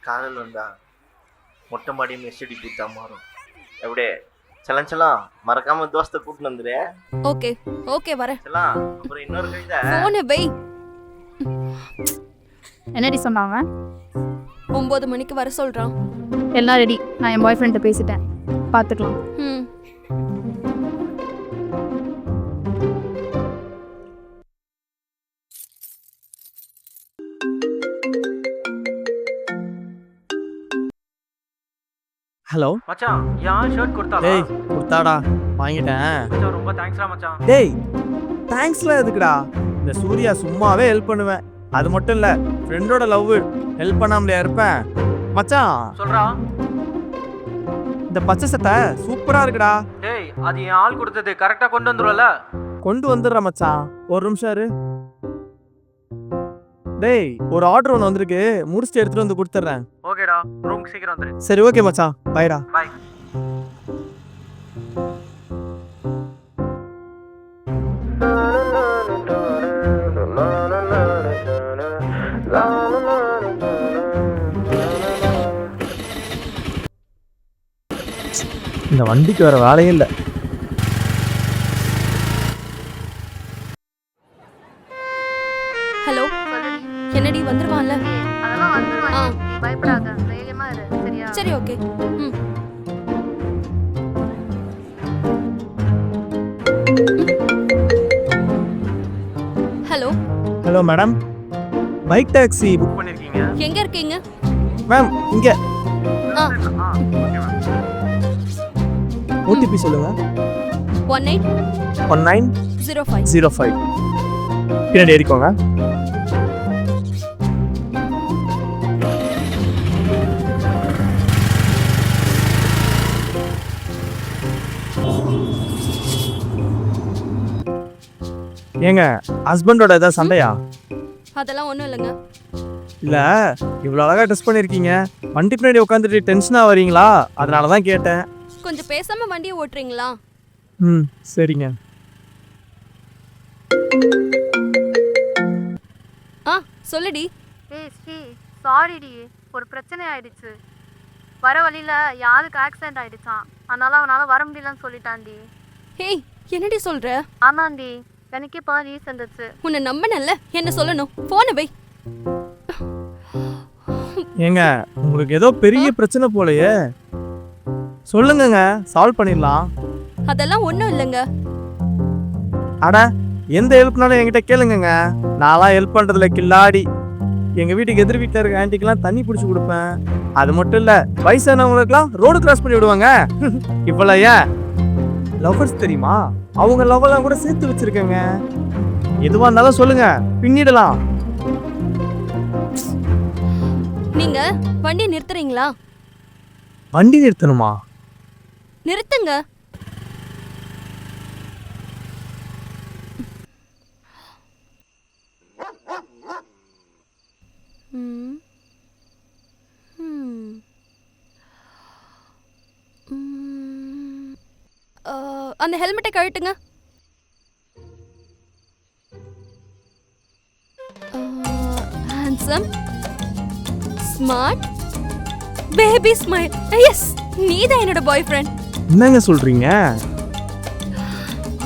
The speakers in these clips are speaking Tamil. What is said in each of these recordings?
காதல் வந்தா மொட்டை மாடி மெஸ்டி கூத்தா மாறும். எப்படியே செல்லம் செல்லம் மறக்காம தோஸ்தை கூட்டின்னு வந்துரு. ஓகே ஓகே வரேன். செல்லம் அப்புறம் இன்னொரு கவிதை. போனை வை. என்னடி சொன்னாங்க? 9 மணிக்கு வர சொல்றான். எல்லாம் ரெடி. நான் என் பாய் ஃப்ரெண்ட்ட பேசிட்டேன். பார்த்துக்கலாம். ம். ஹலோ மச்சான் யார் ஷர்ட் கொடுத்தாடா? டேய் கொடுத்தாடா வாங்கிட்டேன். மச்சான் ரொம்ப தேங்க்ஸ்டா மச்சான். டேய் தேங்க்ஸ்லாம் எதுக்குடா? இந்த சூர்யா சும்மாவே ஹெல்ப் பண்ணுவேன். அது மட்டும் இல்லை ஃப்ரெண்டோட லவ் ஹெல்ப் பண்ணாமலையா இருப்பேன். மச்சான் சொல்றா. இந்த பச்சை சட்டை சூப்பராக இருக்குடா. டேய் அது என் ஆள் கொடுத்தது கரெக்டாக கொண்டு வந்துருவல? கொண்டு வந்துடுறேன் மச்சான், ஒரு நிமிஷம் இரு. டேய் ஒரு ஆர்டர் ஒன்று வந்திருக்கு, முடிச்சுட்டு எடுத்துட்டு வந்து கொடுத்துட்றேன். ஓகேடா, ரூமுக்கு சீக்கிரம் வந்துரு. சரி ஓகே மச்சான், பைடா. பாய். இந்த வண்டிக்கு வேற வேலையே இல்லை. ஹலோ என்னடி வந்துருவான்ல? அதெல்லாம் வந்துருவாங்க. ஆ. நீ பயப்படாத. தைரியமா இரு. சரியா? சரி ஓகே. ம். Hello hello madam, bike taxi book பண்ணியிருக்கீங்க. எங்க இருக்கீங்க? மேம் இங்கே ஆ ஓகே மேம். ஓடிபி சொல்லுங்க. 1805. 1905. பின்னாடி ஏறிக்கோங்க. ஏங்க ஹஸ்பண்டோட ஏதாவது சண்டையா? அதெல்லாம் ஒண்ணும் இல்லைங்க. இல்லை இவ்வளோ அழகாக ட்ரெஸ் பண்ணியிருக்கீங்க, வண்டி பின்னாடி உட்காந்துட்டு டென்ஷனாக வரீங்களா? அதனால தான் கேட்டேன். கொஞ்சம் பேசாம வண்டியை ஓட்டுறீங்களா? ம் சரிங்க. ஆ சொல்லுடி. ஏய் ஸ்ரீ, சாரிடி. ஒரு பிரச்சனை ஆயிடுச்சு. வர வழியில யாருக்கு ஆக்சிடென்ட் ஆயிடுச்சான். அதனால அவனால வர முடியலன்னு சொல்லிட்டான்டி. ஹேய் என்னடி சொல்ற? ஆமாண்டி, எனக்கு இப்போ ரீஸ் வந்துச்சு. உன்னை நம்பனல்ல, என்ன சொல்லணும்? போனை வை. ஏங்க உங்களுக்கு ஏதோ பெரிய பிரச்சனை போலயே, சொல்லுங்கங்க, சால்வ் பண்ணிடலாம். அதெல்லாம் ஒண்ணும் இல்லைங்க. அட எந்த ஹெல்ப்னாலும் என்கிட்ட கேளுங்கங்க, நான்லாம் ஹெல்ப் பண்ணுறதுல கில்லாடி. எங்கள் வீட்டுக்கு எதிர் வீட்டில் இருக்க ஆண்டிக்கெல்லாம் தண்ணி பிடிச்சி கொடுப்பேன். அது மட்டும் இல்லை வயசானவங்களுக்குலாம் ரோடு கிராஸ் பண்ணி விடுவாங்க. இப்போல்லாம் ஏன் லவ்வர்ஸ் தெரியுமா, அவங்க லவ்வெல்லாம் கூட சேர்த்து வச்சிருக்கேங்க. எதுவாக இருந்தாலும் சொல்லுங்க, பின்னிடலாம். நீங்க வண்டியை நிறுத்துறீங்களா? வண்டி நிறுத்தணுமா? நிறுத்துங்க. ம். ம். ம். அந்த ஹெல்மெட்டை கழட்டுங்க. Handsome, smart, baby smile. Yes, நீதான் என்னோட பாய் ஃப்ரெண்ட். என்னங்க சொல்றீங்க?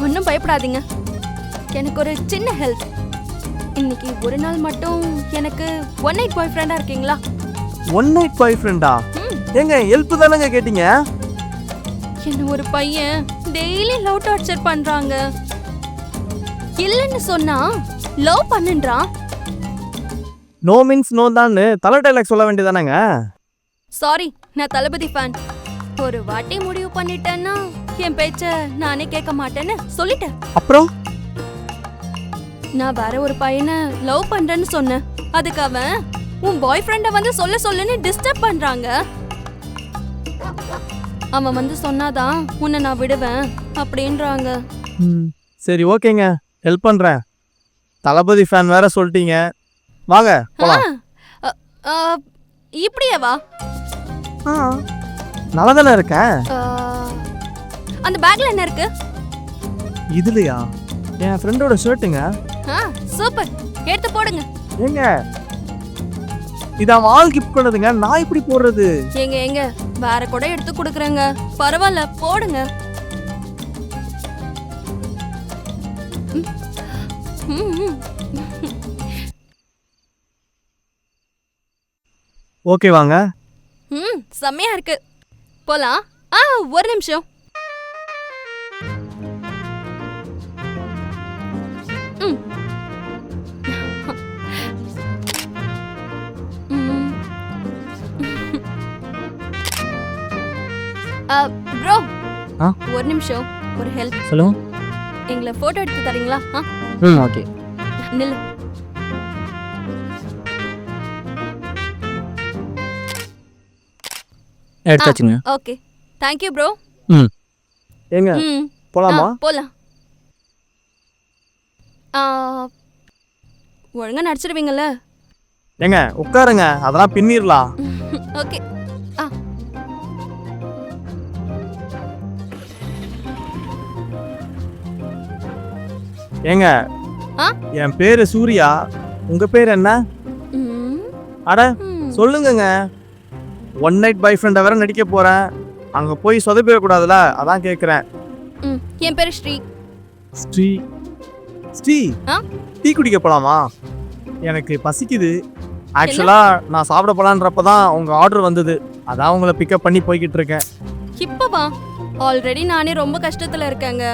ஒன்றும் பயப்படாதீங்க. எனக்கு ஒரு சின்ன ஹெல்ப். இன்னைக்கு ஒரு நாள் மட்டும் எனக்கு ஒன் நைட் பாய் ஃப்ரெண்டா இருக்கீங்களா? ஒன் நைட் பாய் ஃப்ரெண்டா? ஏங்க ஹெல்ப் தானங்க கேட்டீங்க? என்ன ஒரு பையன் டெய்லி லவ் டார்ச்சர் பண்றாங்க. இல்லைன்னு சொன்னா லவ் பண்ணுன்றான். நோ மீன்ஸ் நோ தான்னு தலை டைலாக் சொல்ல வேண்டியதானங்க? சாரி, நான் தளபதி ஃபேன். ஒரு வாட்டி முடிவு பண்ணிட்டேன்னா என் பேச்ச நானே கேட்க மாட்டேன்னு சொல்லிட்டேன். அப்புறம் நான் வேற ஒரு பையனை லவ் பண்றேன்னு சொன்னேன். அதுக்கு அவன் உன் பாய் ஃப்ரெண்ட வந்து சொல்லுன்னு டிஸ்டர்ப் பண்றாங்க. அவன் வந்து சொன்னாதான் உன்னை நான் விடுவேன் அப்படின்றாங்க. சரி ஓகேங்க, ஹெல்ப் பண்றேன். தளபதி ஃபேன் வேற சொல்லிட்டீங்க, வாங்க போலாம். இப்படியே வா. நல்லா தானே இருக்கேன். அந்த பேக்ல என்ன இருக்கு? இதுலயா? என் ஃப்ரெண்டோட ஷர்ட்டுங்க. சூப்பர், எடுத்து போடுங்க. ஏங்க இது அவன் ஆள் கிஃப்ட் பண்ணதுங்க, நான் எப்படி போடுறது? எங்க வேற கூட எடுத்து கொடுக்குறேங்க, பரவாயில்ல போடுங்க. ஓகே வாங்க. செம்மையா இருக்கு, போலாம். ஒரு நிமிஷம். ப்ரோ ஒரு நிமிஷம், ஒரு ஹெல்ப். சொல்லுங்க. எங்களை போட்டோ எடுத்து தரீங்களா? ஓகே. நில்லு. எடுத்தாச்சுங்க. Okay, thank you bro. ஏங்க போலாமா? போலாம். ஒழுங்கா நடிச்சிடுவீங்கல்ல? ஏங்க உட்காருங்க, அதெல்லாம் பின்னிரலாம். ஓகே. ஏங்க என் பேரு சூர்யா, உங்க பேர் என்ன? அட சொல்லுங்கங்க. ஒன் நைட் பாய் ஃப்ரெண்டை வேற நடிக்க போறேன், அங்க போய் சொதப்பிட கூடாதுல, அதான் கேக்குறேன். என் பேரு ஸ்ரீ. ஸ்ரீ ஸ்ரீ டீ குடிக்க போலாமா? எனக்கு பசிக்குது. ஆக்சுவலா நான் சாப்பிட போலான்றப்பதான் உங்க ஆர்டர் வந்தது, அதான் உங்களை பிக்கப் பண்ணி போய்கிட்டு இருக்கேன். இப்பவா? ஆல்ரெடி நானே ரொம்ப கஷ்டத்துல இருக்கேங்க.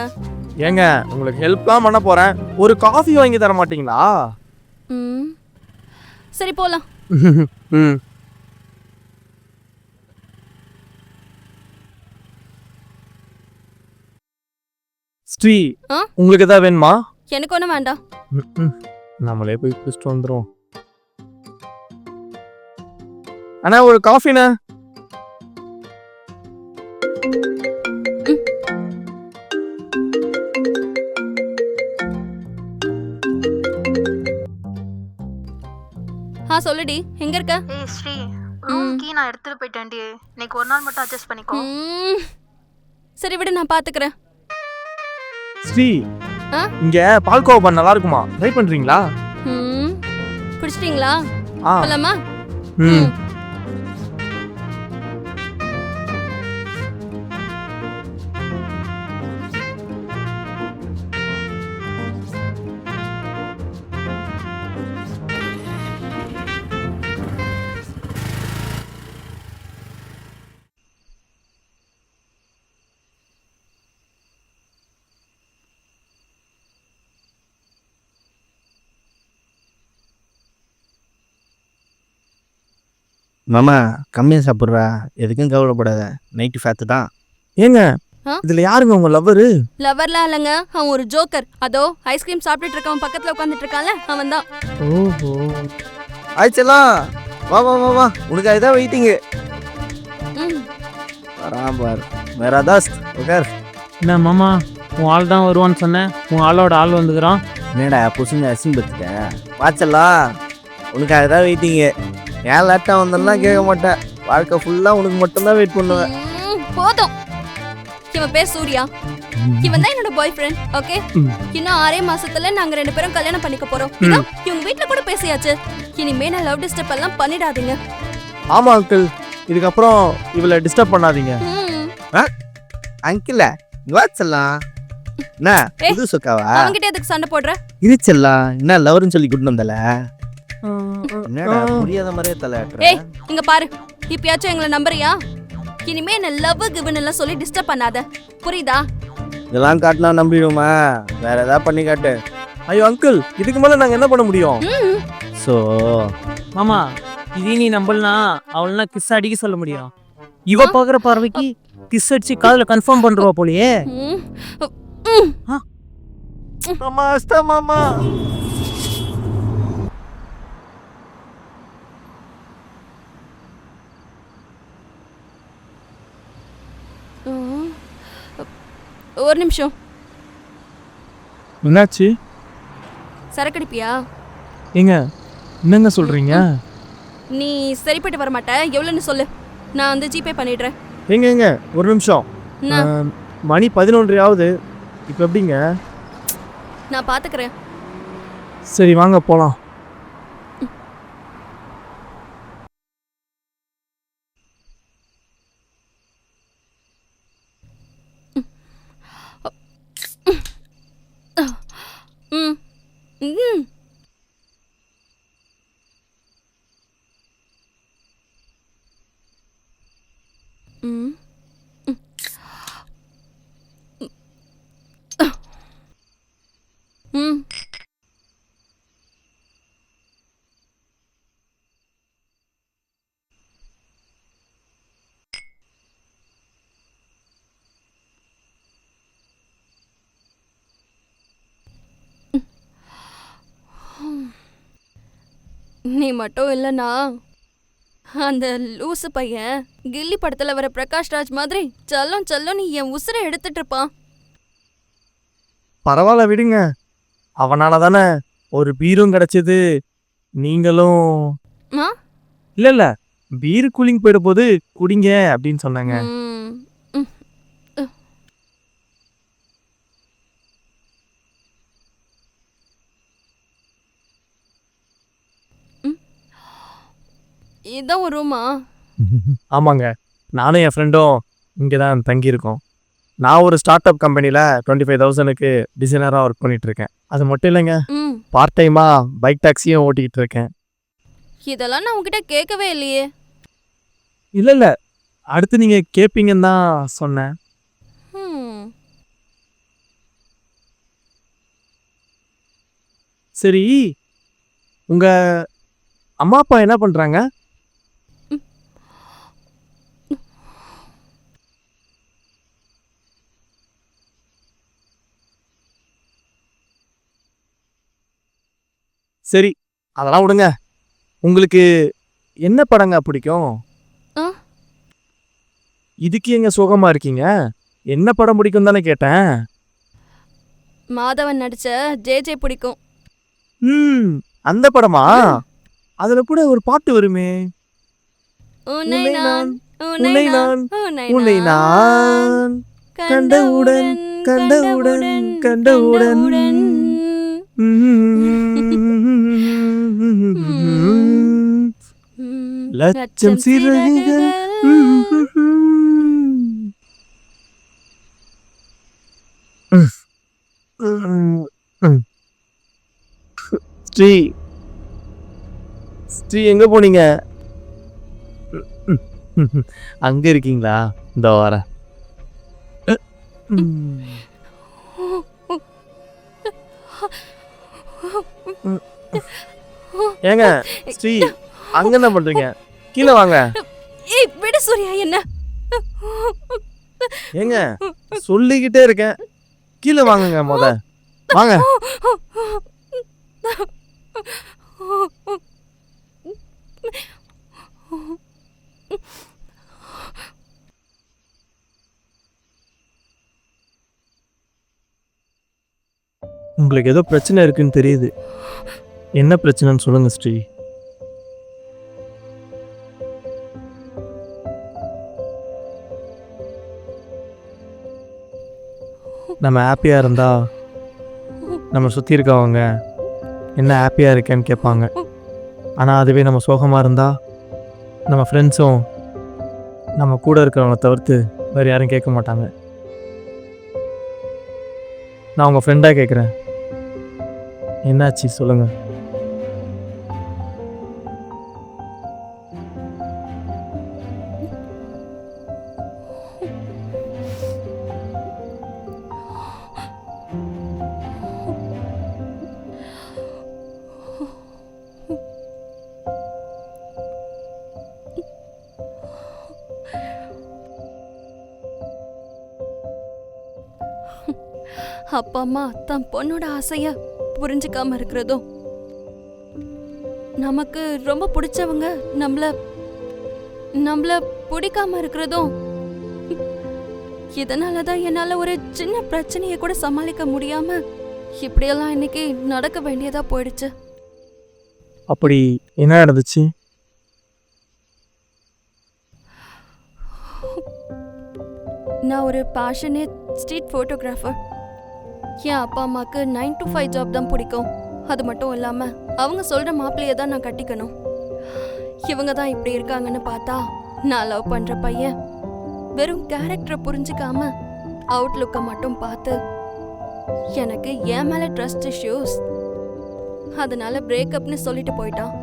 ஏங்க உங்களுக்கு ஹெல்ப்லாம் பண்ண போறேன், ஒரு காஃபி வாங்கி தர மாட்டீங்களா? சரி போலாம். ஸ்ரீ உங்களுக்கு ஏதாவது வேணுமா? எனக்கு ஒன்றும் வேண்டாம். நம்மளே போய் குடிச்சிட்டு வந்துடும். அண்ணா ஒரு காஃபிண்ணா. சொல்லுடி, எங்க இருக்க? ஏய் ஸ்ரீ, ரூம் கீ நான் எடுத்துட்டு போயிட்டேன்டி, இன்னைக்கு ஒரு நாள் மட்டும் அட்ஜஸ்ட் பண்ணிக்கோ. சரி விடு, நான் பாத்துக்கிறேன். ஸ்ரீ இங்க பால்கோவா நல்லா இருக்குமா, ட்ரை பண்றீங்களா? குடிச்சிட்டீங்களா? போலாமா? மாமா கம்மியாக சாப்பிட்றா, எதுக்கும் கவலைப்படாத, நைட்டு ஃபேத்து தான். ஏங்க இதுல யாருங்க உங்க லவ்வரு? லவ்வர்லாம் இல்லைங்க, அவன் ஒரு ஜோக்கர். அதோ ஐஸ்கிரீம் சாப்பிட்டுட்டு இருக்கவன் பக்கத்துல உட்காந்துட்டு இருக்கான்ல, அவன் தான். ஓஹோ ஆயிடுச்சலாம், வா வா வா வா, உனக்கு அதுதான் வெயிட்டிங்கு. வரான் பார் மேரா தாஸ்த், உட்கார். என்ன மாமா, உன் ஆள் தான் வருவான்னு சொன்னேன், உன் ஆளோட ஆள் வந்துக்கிறான். என்னடா புசுங்க அசிங்க பத்துட்டேன், வாச்சலாம் உனக்கு அதுதான் வெயிட்டிங்கு. ஏன் லேட்டாக வந்தெல்லாம் கேட்க மாட்டேன், வாழ்க்கை ஃபுல்லாக உனக்கு மட்டும்தான் வெயிட் பண்ணுவேன். போதும். இவன் பேர் சூர்யா, இவன் தான் என்னோட பாய் ஃப்ரெண்ட். ஓகே, இன்னும் 6 மாசத்துல நாங்க 2 பேரும் கல்யாணம் பண்ணிக்க போறோம். இவங்க வீட்ல கூட பேசியாச்சு. இனிமே நான் லவ் டிஸ்டர்ப் எல்லாம் பண்ணிடாதீங்க. ஆமா அங்கிள், இதுக்கப்புறம் இவளை டிஸ்டர்ப் பண்ணாதீங்க. அங்கிள் வாச்சலாம் என்ன புது சொக்காவா? அவங்கிட்ட எதுக்கு சண்டை போடுற? இருச்சல்லாம் என்ன லவர்னு சொல்லி கூட்டு வந்தல, என்னடா புரியாத மாதிரியே தலையாட்டுற. ஏய் இங்க பாரு, இப்பயாச்சும் எங்களை நம்புறியா? இனிமே என்ன லவ் கிவன் எல்லாம் சொல்லி டிஸ்டர்ப் பண்ணாத, புரியுதா? இதெல்லாம் காட்டினா நம்பிடுமா, வேற ஏதாவது பண்ணி காட்டு. ஐயோ அங்கிள், இதுக்கு மேல நாங்க என்ன பண்ண முடியும்? சோ மாமா, இதே நீ நம்பலனா அவள்னா கிஸ் அடிக்க சொல்ல முடியும். இவ பாக்குற பார்வைக்கு கிஸ் அடிச்சு காதுல கன்ஃபார்ம் பண்றவா போலயே. மாமா அஸ்தா மாமா. ஒரு நிமிஷம். என்னாச்சு? சரக்கடிப்பியா? ஏங்க என்னங்க சொல்றீங்க? நீ சரிப்பட்டு வர மாட்ட, எவ்வளோன்னு சொல்லு, நான் வந்து ஜிபே பண்ணிடுறேன். ஏங்க ஒரு நிமிஷம், மணி 11 ஆகுது, இப்போ எப்படிங்க? நான் பாத்துக்கிறேன். சரி வாங்க போலாம். ம். ம். ம். நீ மட்டும் இல்லனா அந்த லூசு பையன் கில்லி படத்துல வர பிரகாஷ் ராஜ் மாதிரி செல்லம் செல்லம் நீ என் உசுரை எடுத்துட்டு இருப்பான். பரவாயில்ல விடுங்க, அவனால தானே ஒரு பீரும் கிடைச்சது. நீங்களும் ஆ? இல்ல பீர் கூலிங் போயிட போது குடிங்க அப்படின்னு சொன்னாங்க. ம். ம். ம். இதான் ஒரு ரூமா? ஆமாங்க, நானும் என் ஃப்ரெண்டும் இங்கே தான் தங்கியிருக்கோம். நான் ஒரு ஸ்டார்ட் அப் கம்பெனியில் 25,000க்கு டிசைனராக ஒர்க் பண்ணிட்டு இருக்கேன். அது மட்டும் இல்லைங்க, ம். பார்ட் டைமாக பைக் டாக்ஸியும் ஓட்டிக்கிட்டு இருக்கேன். இதெல்லாம் நான் உன்கிட்ட கேட்கவே இல்லையே. இல்லை அடுத்து நீங்கள் கேட்பீங்கன்னு தான் சொன்னேன். ம். சரி, உங்கள் அம்மா அப்பா என்ன பண்ணுறாங்க? சரி, அதெல்லாம் விடுங்க. உங்களுக்கு என்ன படங்க பிடிக்கும்? ஆ? இதுக்கு எங்க சோகமா இருக்கீங்க? என்ன படம் பிடிக்கும் தானே கேட்டேன். மாதவன் நடிச்ச ஜே பிடிக்கும். அந்த படமா? அதுல கூட ஒரு பாட்டு வருமே, உன்னை நான் உன்னை நான் உன்னை நான் கண்டவுடன் கண்டவுடன் கண்டவுடன் லட்சம் சிறகுகள். ஸ்ரீ ஸ்ரீ எங்க போனீங்க? அங்க இருக்கீங்களா? இந்த வரேன். ஏங்க ஸ்ரீ, அங்க என்ன பண்றீங்க? கீழே வாங்க. ஏய் விடு சூர்யா என்ன. ஏங்க சொல்லிக்கிட்டே இருக்கேன், கீழே வாங்குங்க. வாங்க. உங்களுக்கு ஏதோ பிரச்சனை இருக்குன்னு தெரியுது. என்ன பிரச்சனைன்னு சொல்லுங்க ஸ்ரீ. நம்ம ஹாப்பியாக இருந்தால் நம்ம சுற்றி இருக்கவங்க என்ன ஹாப்பியாக இருக்கேன்னு கேட்பாங்க. ஆனால் அதுவே நம்ம சோகமாக இருந்தால் நம்ம ஃப்ரெண்ட்ஸும் நம்ம கூட இருக்கிறவங்கள தவிர்த்து வேறு யாரும் கேட்க மாட்டாங்க. நான் உங்கள் ஃப்ரெண்டாக கேட்குறேன், என்னாச்சு சொல்லுங்கள். அப்பா அம்மா தன் பொண்ணோட ஆசைய புரிஞ்சுக்காம இருக்கிறதும், நமக்கு ரொம்ப பிடிச்சவங்க நம்மள பிடிக்காம இருக்கிறதும், இதனாலதான் என்னால ஒரு சின்ன பிரச்சனையை கூட சமாளிக்க முடியாம இப்படியெல்லாம் இன்னைக்கு நடக்க வேண்டியதா போயிடுச்சு. அப்படி என்ன நடந்துச்சு? நான் ஒரு பேஷனேட் ஸ்ட்ரீட் ஃபோட்டோகிராஃபர். என் அப்பா அம்மாவுக்கு 9 to 5 ஜாப் தான் பிடிக்கும். அது மட்டும் இல்லாம அவங்க சொல்ற மாப்பிள்ளைய தான் நான் கட்டிக்கணும். இவங்க தான் இப்படி இருக்காங்கன்னு பார்த்தா, நான் லவ் பண்ற பையன் வெறும் கேரக்டரை புரிஞ்சுக்காம அவுட்லுக்கை மட்டும் பார்த்து எனக்கு என் மேல ட்ரஸ்ட் இஷ்யூஸ், அதனால பிரேக்கப்னு சொல்லிட்டு போயிட்டான்.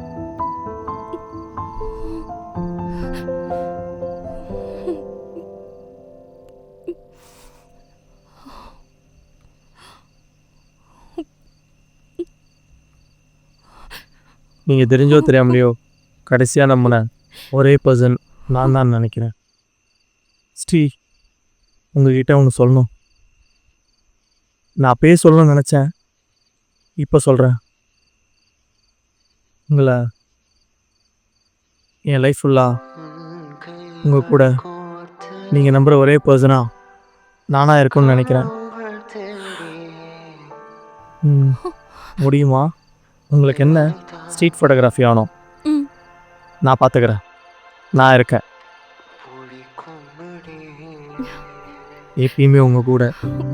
நீங்கள் தெரிஞ்சோ தெரியாமலையோ கடைசியாக நம்மளை ஒரே பர்சன் நான் தான் நினைக்கிறேன். ஸ்ரீ, உங்ககிட்ட ஒன்று சொல்லணும். நான் அப்பயே சொல்லணும்னு நினச்சேன், இப்போ சொல்கிறேன். உங்களை என் லைஃப் ஃபுல்லாக உங்கள் கூட நீங்கள் நம்புகிற ஒரே பர்சனாக நானாக இருக்கும்னு நினைக்கிறேன். முடியுமா? உங்களுக்கு என்ன ஸ்ட்ரீட் ஃபோட்டோகிராஃபி ஆனோம்? ம். நான் பார்த்துக்கிறேன். நான் இருக்கேன். எப்பயுமே உங்கள் கூட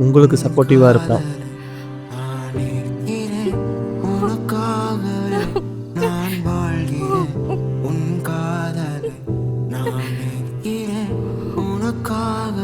உங்களுக்கு சப்போர்ட்டிவாக இருப்பேன். உனக்காக